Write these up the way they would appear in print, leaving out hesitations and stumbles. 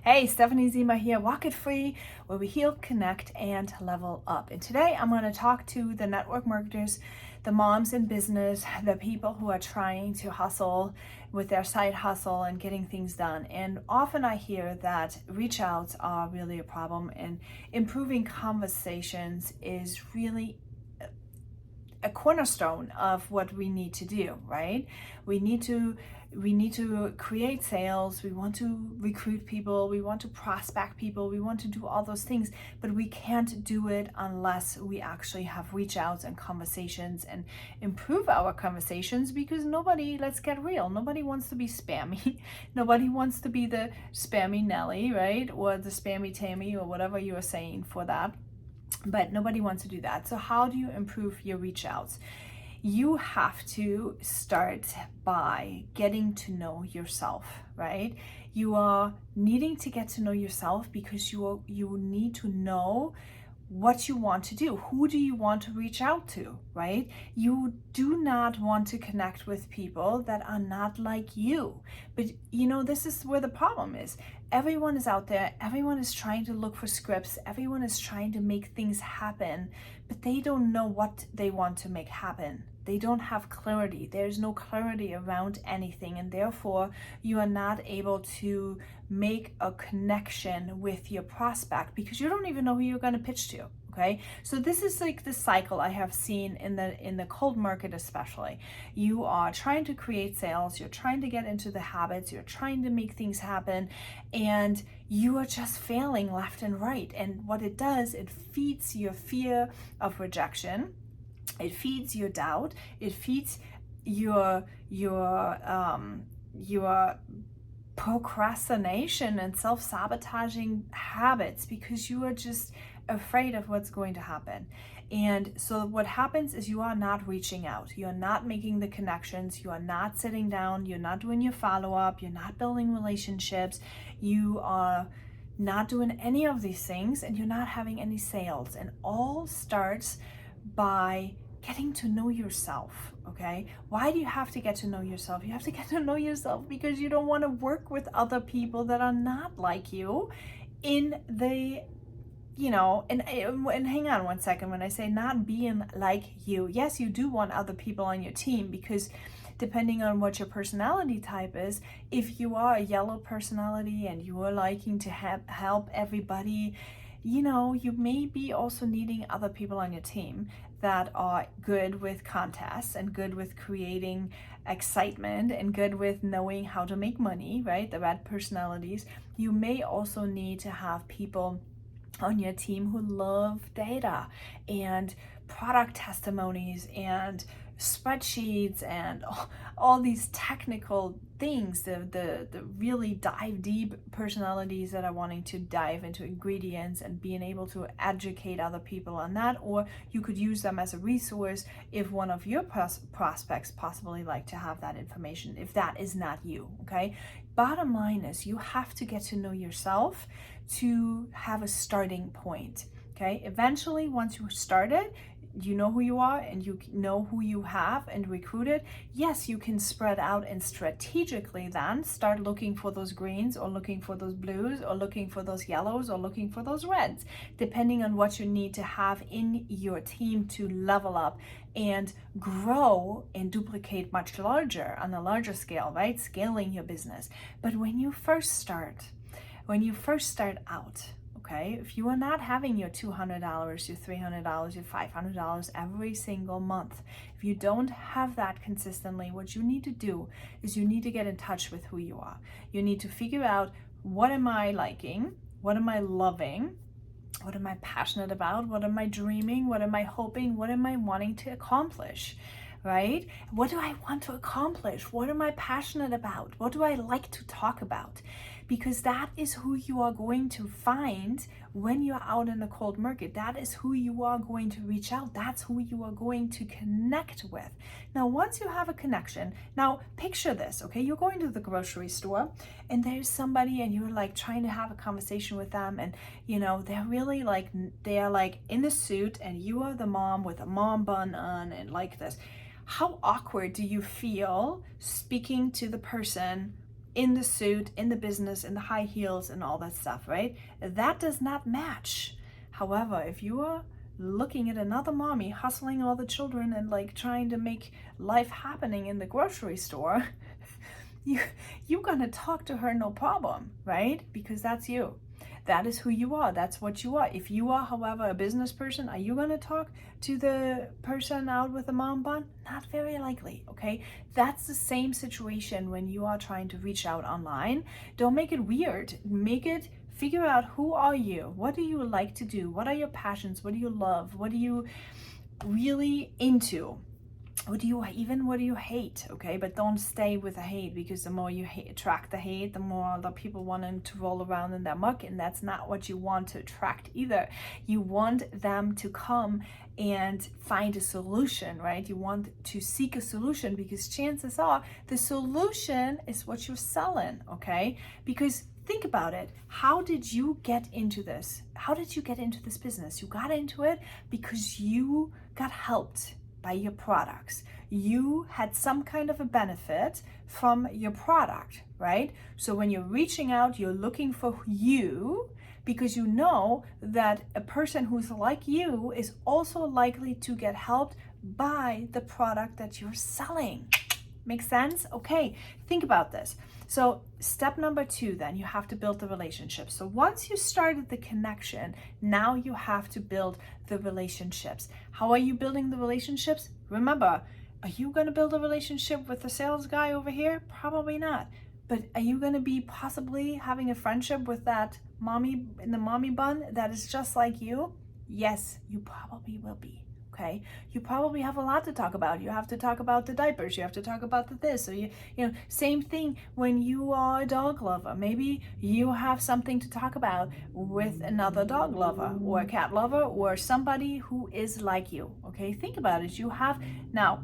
Hey, Stephanie Zima here, Walk It Free, where we heal, connect, and level up. And today I'm going to talk to the network marketers, the moms in business, the people who are trying to hustle with their side hustle and getting things done. And often I hear that reach outs are really a problem, and improving conversations is really a cornerstone of what we need to do, right? We need to create sales, we want to recruit people, we want to prospect people, we want to do all those things, but we can't do it unless we actually have reach outs and conversations and improve our conversations, because nobody, let's get real, nobody wants to be spammy. Nobody wants to be the spammy Nelly, right? Or the spammy Tammy, or whatever you are saying for that. But nobody wants to do that. So how do you improve your reach outs? You have to start by getting to know yourself, right? You are needing to get to know yourself because you need to know what you want to do. Who do you want to reach out to, right? You do not want to connect with people that are not like you. But this is where the problem is. Everyone is out there, everyone is trying to look for scripts, everyone is trying to make things happen, but they don't know what they want to make happen. They don't have clarity. There's no clarity around anything, and therefore you are not able to make a connection with your prospect because you don't even know who you're going to pitch to. Okay, so this is like the cycle I have seen in the cold market. Especially, you are trying to create sales, you're trying to get into the habits, you're trying to make things happen, and you are just failing left and right. And what it does, it feeds your fear of rejection, it feeds your doubt, it feeds your procrastination and self-sabotaging habits, because you are just afraid of what's going to happen. And so what happens is you are not reaching out, you're not making the connections, you are not sitting down, you're not doing your follow-up, you're not building relationships, you are not doing any of these things, and you're not having any sales. And all starts by getting to know yourself. Okay, why do you have to get to know yourself? You have to get to know yourself because you don't want to work with other people that are not like you in the and hang on one second. When I say not being like you, yes, you do want other people on your team, because depending on what your personality type is, if you are a yellow personality and you are liking to help everybody, you may be also needing other people on your team that are good with contests and good with creating excitement and good with knowing how to make money, right? The red personalities. You may also need to have people on your team who love data and product testimonies and spreadsheets and all these technical things, the really dive deep personalities that are wanting to dive into ingredients and being able to educate other people on that. Or you could use them as a resource if one of your prospects possibly like to have that information, if that is not you. Okay, bottom line is you have to get to know yourself to have a starting point. Okay, eventually once you started, you know who you are and you know who you have and recruited, yes, you can spread out and strategically then start looking for those greens or looking for those blues or looking for those yellows or looking for those reds, depending on what you need to have in your team to level up and grow and duplicate much larger on a larger scale, right? Scaling your business. But when you first start out, okay, if you are not having your $200, your $300, your $500 every single month, if you don't have that consistently, what you need to do is you need to get in touch with who you are. You need to figure out, what am I liking? What am I loving? What am I passionate about? What am I dreaming? What am I hoping? What am I wanting to accomplish? Right? What do I want to accomplish? What am I passionate about? What do I like to talk about? Because that is who you are going to find when you're out in the cold market. That is who you are going to reach out. That's who you are going to connect with. Now, once you have a connection, now picture this, okay? You're going to the grocery store and there's somebody and you're like trying to have a conversation with them, and they're really like, they're like in the suit and you are the mom with a mom bun on and like this. How awkward do you feel speaking to the person in the suit, in the business, in the high heels and all that stuff, right? That does not match. However, if you are looking at another mommy hustling all the children and like trying to make life happening in the grocery store, you're gonna talk to her no problem, right? Because that's you. That is who you are. That's what you are. If you are, however, a business person, are you going to talk to the person out with the mom bun? Not very likely, okay? That's the same situation when you are trying to reach out online. Don't make it weird. Figure out, who are you? What do you like to do? What are your passions? What do you love? What are you really into? What do you hate? Okay, but don't stay with the hate, because the more you attract the hate, the more other people want to roll around in their muck, and that's not what you want to attract either. You want them to come and find a solution, right? You want to seek a solution, because chances are the solution is what you're selling, okay? Because think about it. How did you get into this? How did you get into this business? You got into it because you got helped by your products. You had some kind of a benefit from your product, right? So when you're reaching out, you're looking for you, because you know that a person who's like you is also likely to get helped by the product that you're selling. Make sense? Okay, think about this. So step number 2, then you have to build the relationship. So once you started the connection, now you have to build the relationships. How are you building the relationships? Remember, are you going to build a relationship with the sales guy over here? Probably not. But are you going to be possibly having a friendship with that mommy in the mommy bun that is just like you? Yes, you probably will be. Okay, you probably have a lot to talk about. You have to talk about the diapers. You have to talk about the this. So you know, same thing when you are a dog lover. Maybe you have something to talk about with another dog lover or a cat lover or somebody who is like you. Okay, think about it. You have now.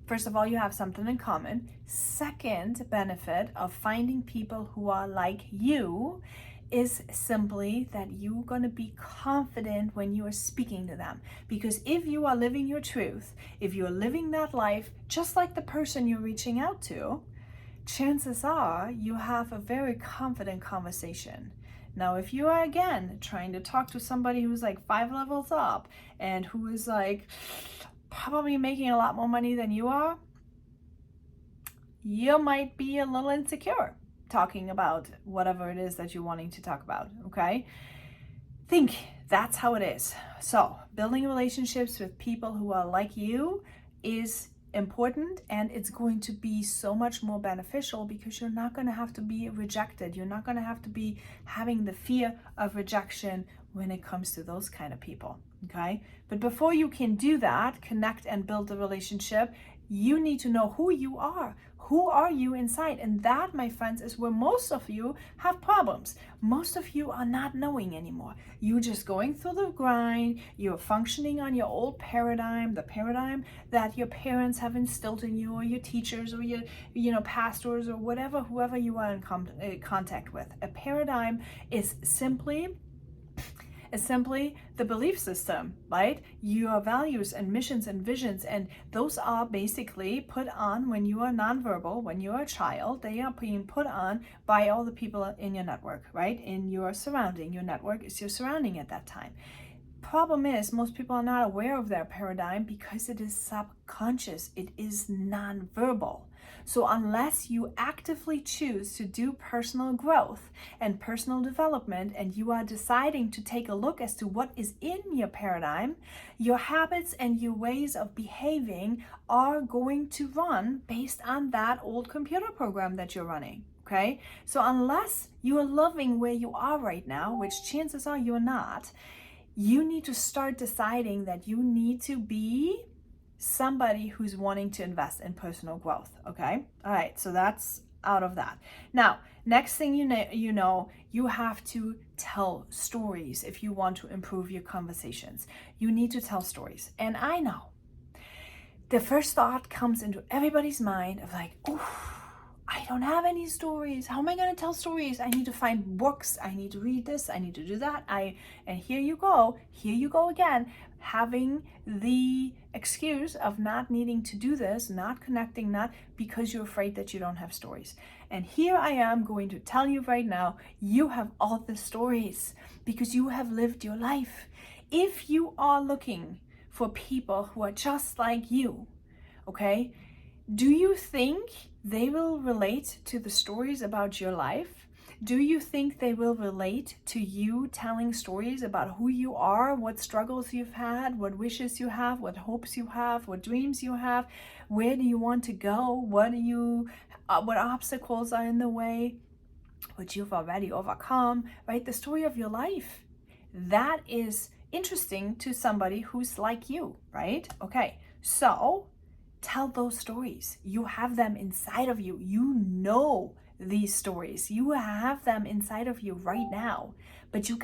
First of all, you have something in common. Second benefit of finding people who are like you is simply that you're going to be confident when you are speaking to them. Because if you are living your truth, if you're living that life just like the person you're reaching out to, chances are you have a very confident conversation. Now, if you are again trying to talk to somebody who's like 5 levels up and who is like probably making a lot more money than you are, you might be a little insecure talking about whatever it is that you're wanting to talk about, okay? Think that's how it is. So building relationships with people who are like you is important, and it's going to be so much more beneficial because you're not going to have to be rejected. You're not going to have to be having the fear of rejection when it comes to those kind of people, okay? But before you can do that, connect and build a relationship, you need to know who you are. Who are you inside? And that, my friends, is where most of you have problems. Most of you are not knowing anymore. You're just going through the grind. You're functioning on your old paradigm, the paradigm that your parents have instilled in you, or your teachers, or your pastors, or whoever you are in contact with. A paradigm is simply the belief system, right? Your values and missions and visions, and those are basically put on when you are nonverbal, when you're a child. They are being put on by all the people in your network, right? In your surrounding. Your network is your surrounding at that time. Problem is, most people are not aware of their paradigm because it is subconscious. It is nonverbal. So unless you actively choose to do personal growth and personal development, and you are deciding to take a look as to what is in your paradigm, your habits and your ways of behaving are going to run based on that old computer program that you're running. Okay? So unless you are loving where you are right now, which chances are you're not, you need to start deciding that you need to be somebody who's wanting to invest in personal growth, okay? All right, so that's out of that. Now, next thing you have to tell stories if you want to improve your conversations. You need to tell stories. And I know the first thought comes into everybody's mind of like, oh, I don't have any stories. How am I going to tell stories? I need to find books. I need to read this. I need to do that. And here you go again, having the excuse of not needing to do this, not connecting, not because you're afraid that you don't have stories. And here I am going to tell you right now, you have all the stories because you have lived your life. If you are looking for people who are just like you, okay, do you think they will relate to the stories about your life? Do you think they will relate to you telling stories about who you are, what struggles you've had, what wishes you have, what hopes you have, what dreams you have, where do you want to go, what obstacles are in the way, which you've already overcome, right? The story of your life. That is interesting to somebody who's like you, right? Okay, so tell those stories. You have them inside of you. You know these stories. You have them inside of you right now. But you've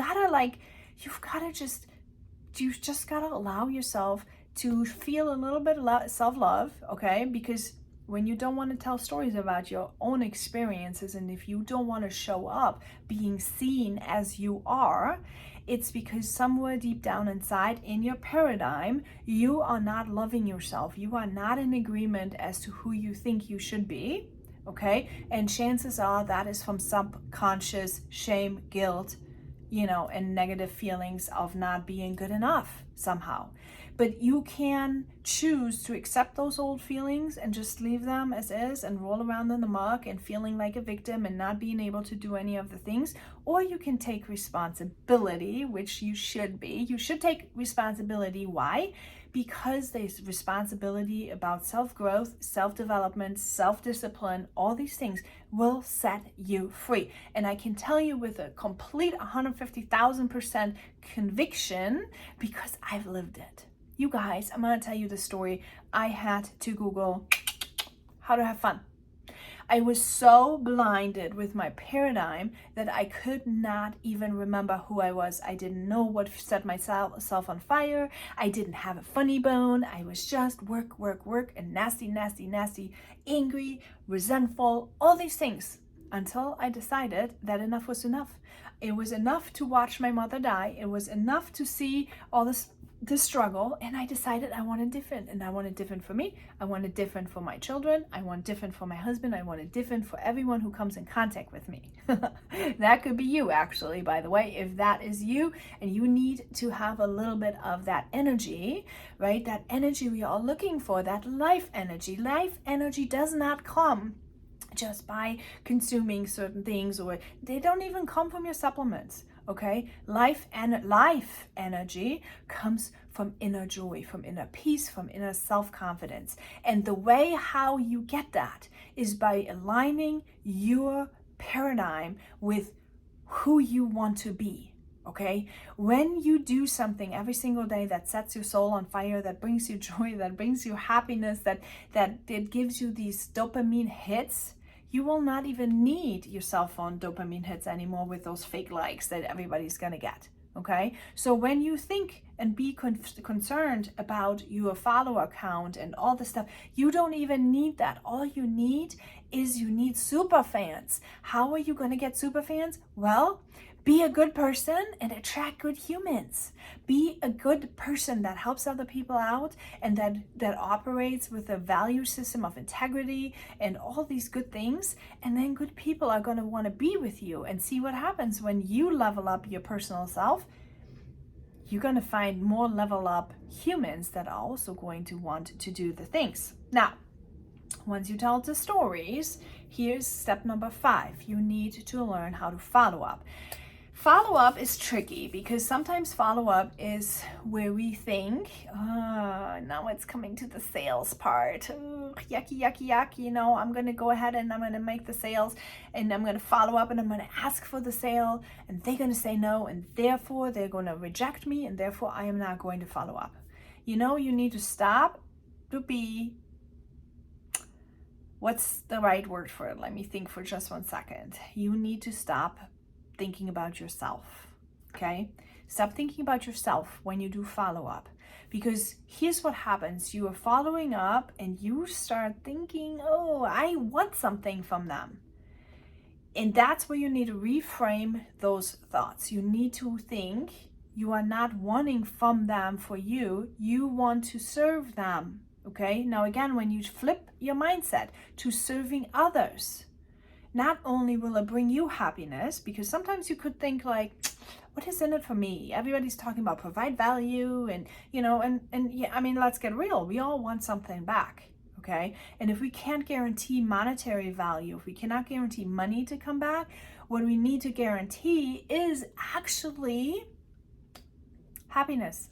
just gotta allow yourself to feel a little bit of self-love, okay? Because when you don't want to tell stories about your own experiences, and if you don't want to show up being seen as you are, it's because somewhere deep down inside in your paradigm, you are not loving yourself. You are not in agreement as to who you think you should be, okay? And chances are that is from subconscious shame, guilt, and negative feelings of not being good enough somehow. But you can choose to accept those old feelings and just leave them as is and roll around in the muck and feeling like a victim and not being able to do any of the things. Or you can take responsibility, which you should be. You should take responsibility. Why? Because there's responsibility about self-growth, self-development, self-discipline. All these things will set you free. And I can tell you with a complete 150,000% conviction because I've lived it. You guys, I'm going to tell you the story. I had to Google how to have fun. I was so blinded with my paradigm that I could not even remember who I was. I didn't know what set myself on fire. I didn't have a funny bone. I was just work, and nasty, angry, resentful, all these things, until I decided that enough was enough. It was enough to watch my mother die. It was enough to see all this struggle, and I decided I wanted different, and I wanted different for me. I wanted different for my children. I want different for my husband. I wanted different for everyone who comes in contact with me. That could be you, actually, by the way. If that is you and you need to have a little bit of that energy, right? That energy we are looking for, that life energy. Life energy does not come just by consuming certain things, or they don't even come from your supplements. Okay, life energy comes from inner joy, from inner peace, from inner self-confidence. And the way how you get that is by aligning your paradigm with who you want to be. Okay, when you do something every single day that sets your soul on fire, that brings you joy, that brings you happiness, that it gives you these dopamine hits, you will not even need your cell phone dopamine hits anymore with those fake likes that everybody's gonna get, okay? So when you think and be concerned about your follower count and all this stuff, you don't even need that. All you need is super fans. How are you gonna get super fans? Well, be a good person and attract good humans. Be a good person that helps other people out and that operates with a value system of integrity and all these good things. And then good people are going to want to be with you, and see what happens when you level up your personal self. You're going to find more level up humans that are also going to want to do the things. Now, once you tell the stories, here's step number 5. You need to learn how to follow up. Follow-up is tricky because sometimes follow-up is where we think, now it's coming to the sales part. Yucky. I'm going to go ahead and I'm going to make the sales, and I'm going to follow up, and I'm going to ask for the sale, and they're going to say no, and therefore they're going to reject me, and therefore I am not going to follow up. You need to stop to be, what's the right word for it? Let me think for just 1 second. You need to stop thinking about yourself, okay? Stop thinking about yourself when you do follow-up, because here's what happens. You are following up and you start thinking, oh, I want something from them. And that's where you need to reframe those thoughts. You need to think you are not wanting from them for you. You want to serve them, okay? Now, again, when you flip your mindset to serving others, not only will it bring you happiness, because sometimes you could think like, what is in it for me? Everybody's talking about provide value and, and yeah, I mean, let's get real. We all want something back. Okay. And if we can't guarantee monetary value, if we cannot guarantee money to come back, what we need to guarantee is actually happiness.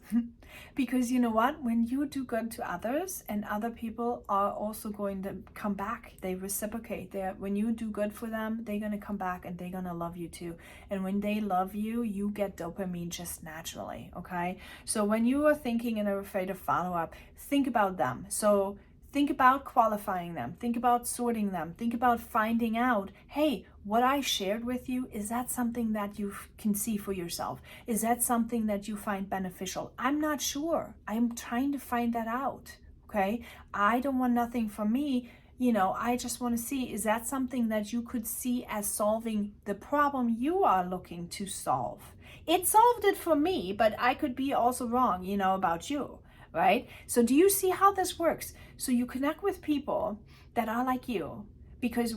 Because you know what? When you do good to others, and other people are also going to come back, they reciprocate. When you do good for them, they're going to come back and they're going to love you too. And when they love you, you get dopamine just naturally. Okay. So when you are thinking and are afraid of follow-up, think about them. So think about qualifying them. Think about sorting them. Think about finding out, hey, what I shared with you, is that something that you can see for yourself? Is that something that you find beneficial? I'm not sure. I'm trying to find that out. Okay. I don't want nothing from me. I just want to see, is that something that you could see as solving the problem you are looking to solve? It solved it for me, but I could be also wrong, about you. Right? So do you see how this works? So you connect with people that are like you, because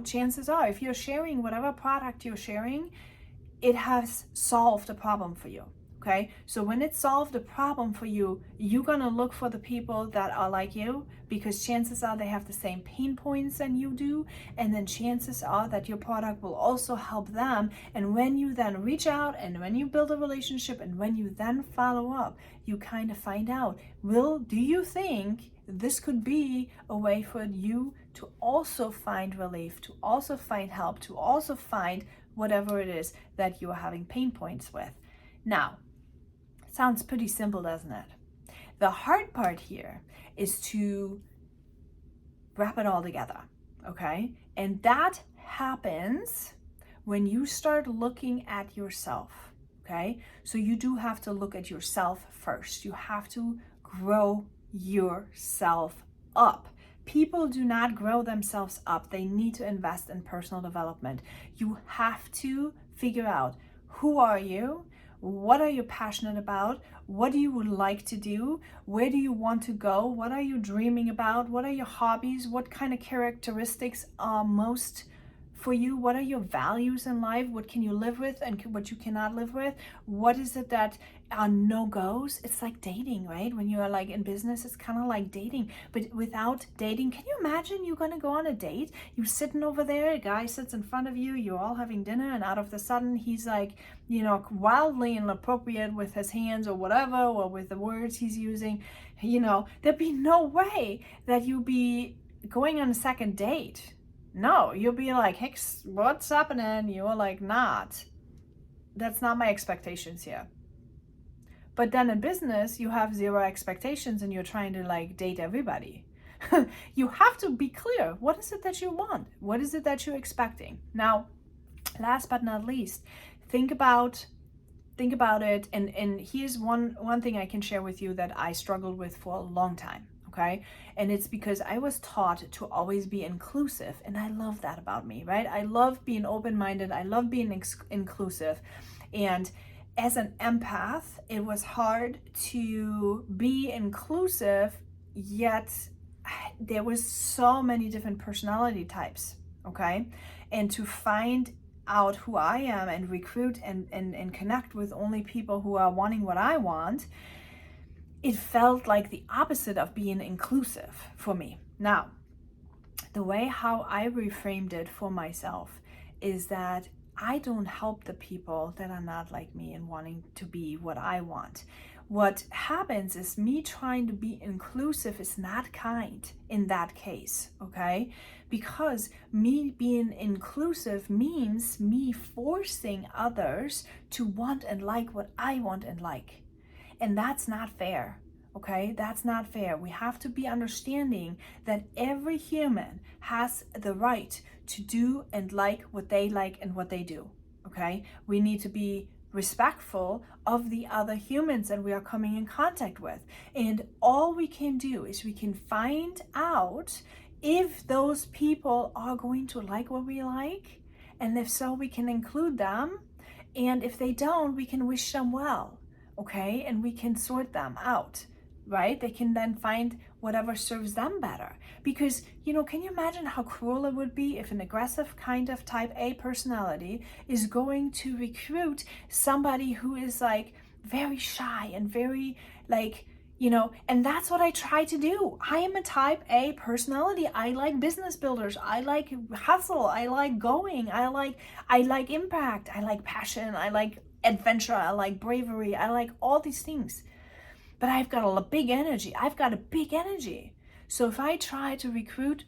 chances are, if you're sharing whatever product you're sharing, it has solved a problem for you. Okay. So when it solved a problem for you, you're going to look for the people that are like you, because chances are they have the same pain points than you do. And then chances are that your product will also help them. And when you then reach out, and when you build a relationship, and when you then follow up, you kind of find out, do you think this could be a way for you to also find relief, to also find help, to also find whatever it is that you are having pain points with? Now, sounds pretty simple, doesn't it? The hard part here is to wrap it all together, okay? And that happens when you start looking at yourself, okay? So you do have to look at yourself first. You have to grow yourself up. People do not grow themselves up. They need to invest in personal development. You have to figure out, who are you? What are you passionate about? What do you would like to do? Where do you want to go? What are you dreaming about? What are your hobbies? What kind of characteristics are most for you? What are your values in life? What can you live with and what you cannot live with? What is it that are no-goes? It's like dating, right? When you are like in business, it's kind of like dating. But without dating, can you imagine you're going to go on a date? You're sitting over there, a guy sits in front of you, you're all having dinner, and out of the sudden he's like, wildly inappropriate with his hands or whatever, or with the words he's using. There'd be no way that you'd be going on a second date. No, you'll be like, hey, what's happening? You're like, not. That's not my expectations here. But then in business, you have zero expectations and you're trying to like date everybody. You have to be clear. What is it that you want? What is it that you're expecting? Now, last but not least, think about it. And here's one thing I can share with you that I struggled with for a long time. Okay. And it's because I was taught to always be inclusive. And I love that about me, right? I love being open-minded. I love being inclusive. And as an empath, it was hard to be inclusive, yet there was so many different personality types. Okay. And to find out who I am and recruit and connect with only people who are wanting what I want, it felt like the opposite of being inclusive for me. Now, the way how I reframed it for myself is that I don't help the people that are not like me and wanting to be what I want. What happens is me trying to be inclusive is not kind in that case, okay? Because me being inclusive means me forcing others to want and like what I want and like. And that's not fair, okay? That's not fair. We have to be understanding that every human has the right to do and like what they like and what they do, okay? We need to be respectful of the other humans that we are coming in contact with. And all we can do is we can find out if those people are going to like what we like. And if so, we can include them. And if they don't, we can wish them well. Okay, and we can sort them out. right? They can then find whatever serves them better. Because, can you imagine how cruel it would be if an aggressive kind of type A personality is going to recruit somebody who is like very shy and very like, and that's what I try to do. I am a type A personality. I like business builders. I like hustle. I like going. I like impact. I like passion. I like adventure. I like bravery. I like all these things. But I've got a big energy. So if I try to recruit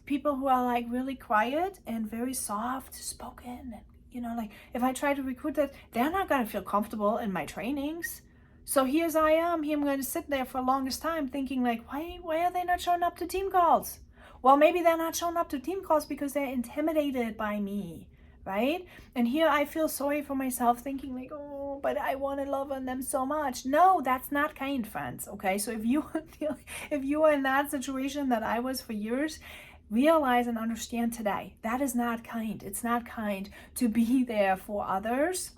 people who are like really quiet and very soft spoken, like if I try to recruit that, they're not going to feel comfortable in my trainings. So here I am going to sit there for the longest time thinking like, why are they not showing up to team calls? Well, maybe they're not showing up to team calls because they're intimidated by me, right? And here I feel sorry for myself thinking like, oh, but I want to love on them so much. No, that's not kind, friends, okay? So if you are in that situation that I was for years, realize and understand today, that is not kind. It's not kind to be there for others.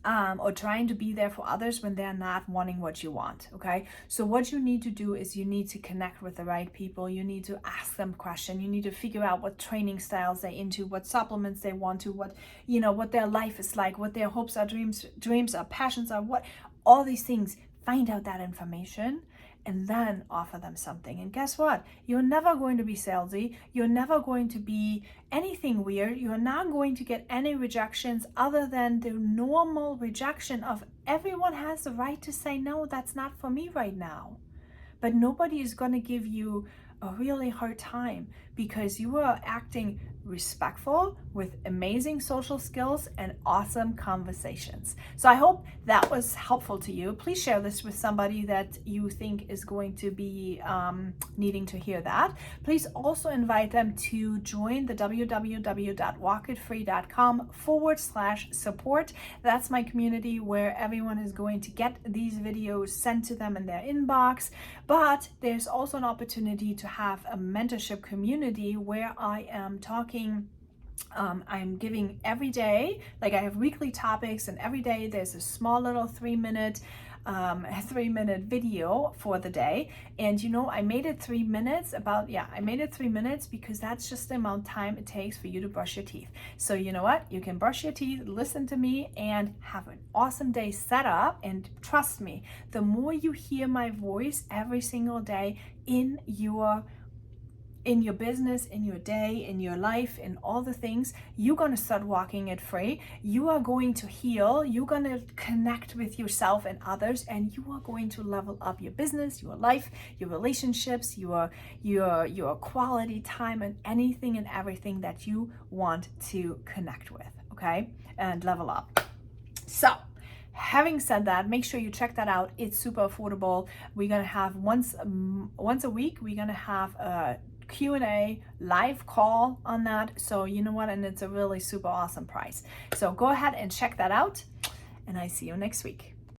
Or trying to be there for others when they're not wanting what you want, okay? So what you need to do is you need to connect with the right people. You need to ask them questions. You need to figure out what training styles they're into, what supplements they want to, what their life is like, what their hopes are, dreams are, passions are, what all these things. Find out that information and then offer them something. And guess what? You're never going to be salesy. You're never going to be anything weird. You're not going to get any rejections other than the normal rejection of everyone has the right to say, no, that's not for me right now. But nobody is going to give you a really hard time because you are acting respectful with amazing social skills and awesome conversations. So I hope that was helpful to you. Please share this with somebody that you think is going to be needing to hear that. Please also invite them to join the www.walkitfree.com/support. That's my community where everyone is going to get these videos sent to them in their inbox. But there's also an opportunity to have a mentorship community where I am talking I'm giving every day, like I have weekly topics, and every day there's a small little 3-minute video for the day. And I made it 3 minutes because that's just the amount of time it takes for you to brush your teeth. So you know what? You can brush your teeth, listen to me, and have an awesome day set up. And trust me, the more you hear my voice every single day in your business, in your day, in your life, in all the things, you're going to start walking it free. You are going to heal. You're going to connect with yourself and others, and you are going to level up your business, your life, your relationships, your quality time, and anything and everything that you want to connect with, okay? And level up. So, having said that, make sure you check that out. It's super affordable. We're going to have once a week, we're going to have a Q&A live call on that. So you know what? And it's a really super awesome price. So go ahead and check that out. And I see you next week.